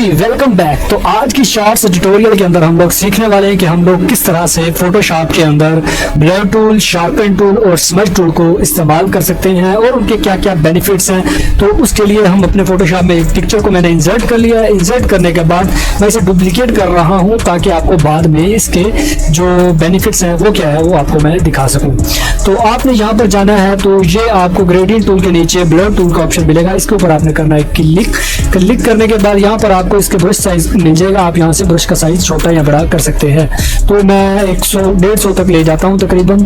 Welcome back. तो आज की शॉर्ट्स ट्यूटोरियल के अंदर हम लोग सीखने वाले हैं कि हम लोग किस तरह से फोटोशॉप के अंदर ब्लर टूल, शार्पन टूल और स्मज टूल को इस्तेमाल कर सकते हैं और उनके क्या क्या बेनिफिट्स हैं। तो उसके लिए हम अपने फोटोशॉप में एक पिक्चर को मैंने इंसर्ट कर लिया। इंसर्ट करने के बाद मैं इसे डुप्लीकेट कर रहा हूँ ताकि आपको बाद में इसके जो बेनिफिट्स हैं वो क्या है वो आपको मैं दिखा सकूँ। तो आपने यहाँ पर जाना है तो ये आपको ग्रेडियंट टूल के नीचे ब्लर टूल का ऑप्शन मिलेगा। इसके ऊपर आपने करना है क्लिक करने के बाद यहाँ पर आपको इसके ब्रश साइज मिल जाएगा। आप यहाँ से ब्रश का साइज छोटा या बड़ा कर सकते हैं। तो मैं 100-150 तक ले जाता हूँ तकरीबन।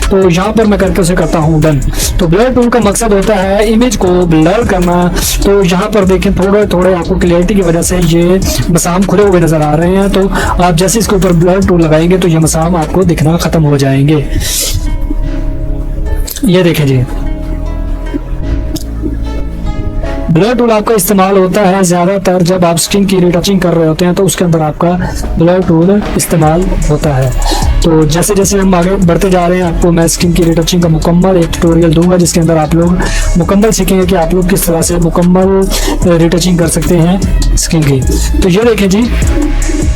तो यहाँ पर मैं करके उसे करता हूँ डन। तो ब्लर टूल का मकसद होता है इमेज को ब्लर करना। तो यहाँ पर देखें थोड़े थोड़े आपको क्लियरिटी की वजह से ये मसाम खुले हुए नज़र आ रहे हैं। तो आप जैसे इसके ऊपर ब्लर टूल लगाएंगे तो ये मसाम आपको दिखना ख़त्म हो जाएंगे। ये देखें जी, ब्लर टूल आपका इस्तेमाल होता है ज़्यादातर जब आप स्किन की रिटचिंग कर रहे होते हैं तो उसके अंदर आपका ब्लर टूल इस्तेमाल होता है। तो जैसे जैसे हम आगे बढ़ते जा रहे हैं आपको मैं स्किन की रिटचिंग का मुकम्मल एक ट्यूटोरियल दूंगा जिसके अंदर आप लोग मुकम्मल सीखेंगे कि आप लोग किस तरह से मुकम्मल रिटचिंग कर सकते हैं स्किन की। तो ये देखें जी,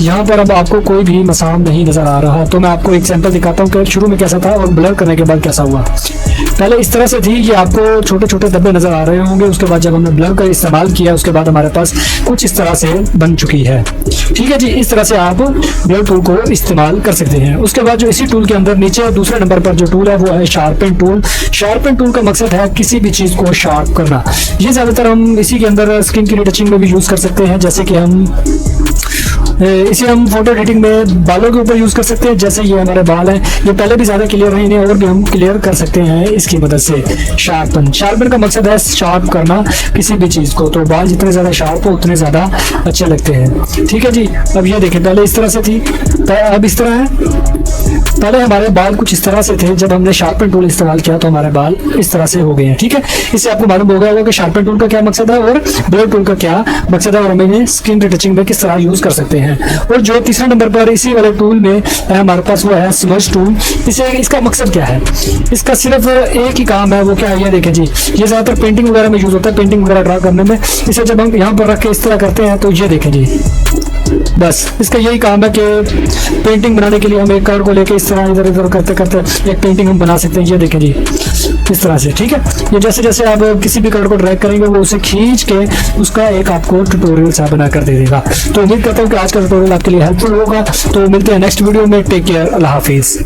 यहाँ पर अब आपको कोई भी मसाम नहीं नज़र आ रहा। तो मैं आपको एक सैंपल दिखाता हूँ कि शुरू में कैसा था और ब्लर करने के बाद कैसा हुआ। पहले इस तरह से थी कि आपको छोटे छोटे धब्बे नज़र आ रहे होंगे। उसके बाद जब हमने ब्लर का इस्तेमाल किया उसके बाद हमारे पास कुछ इस तरह से बन चुकी है। ठीक है जी, इस तरह से आप ब्लर टूल को इस्तेमाल कर सकते हैं। उसके बाद जो इसी टूल के अंदर नीचे दूसरे नंबर पर जो टूल है वो है शार्पन टूल। शार्पन टूल का मकसद है किसी भी चीज़ को शार्प करना। ये ज़्यादातर हम इसी के अंदर स्किन की रिटचिंग में भी यूज़ कर सकते हैं। जैसे कि इसे हम फोटो एडिटिंग में बालों के ऊपर यूज़ कर सकते हैं। जैसे ये हमारे बाल हैं, ये पहले भी ज़्यादा क्लियर हैं, इन्हें और भी हम क्लियर कर सकते हैं इसकी मदद से। शार्पन का मकसद है शार्प करना किसी भी चीज़ को। तो बाल जितने ज़्यादा शार्प हो उतने ज़्यादा अच्छे लगते हैं। ठीक है जी, अब ये देखें पहले इस तरह से थी, अब इस तरह है। पहले हमारे बाल कुछ इस तरह से थे, जब हमने शार्पन टूल इस्तेमाल किया तो हमारे बाल इस तरह से हो गए हैं। ठीक है, इससे आपको मालूम हो गया होगा कि शार्पन टूल का क्या मकसद है और ब्लर टूल का क्या मकसद है और हम इन्हें स्किन रिटचिंग में किस तरह यूज़ कर सकते हैं। और जो तीसरा नंबर पर इसी वाले टूल में हमारे पास वो है स्मज टूल। इसका मकसद क्या है? इसका सिर्फ एक ही काम है, वो क्या है ये देखें जी। ये ज़्यादातर पेंटिंग वगैरह में यूज़ होता है, पेंटिंग वगैरह ड्रा करने में। इसे जब हम यहाँ पर रख के इस तरह करते हैं तो ये देखें जी, बस इसका यही काम है कि पेंटिंग बनाने के लिए हम एक कार्ड को लेके इस तरह इधर उधर करते करते एक पेंटिंग हम बना सकते हैं। ये देखें जी इस तरह से। ठीक है, ये जैसे जैसे आप किसी भी कार्ड को ड्रैग करेंगे वो उसे खींच के उसका एक आपको ट्यूटोरियल सा बना कर दे देगा। तो उम्मीद करता हूँ कि आज का ट्यूटोरियल आपके लिए हेल्पफुल होगा। तो मिलते हैं नेक्स्ट वीडियो में। टेक केयर, अल्लाह हाफिज़।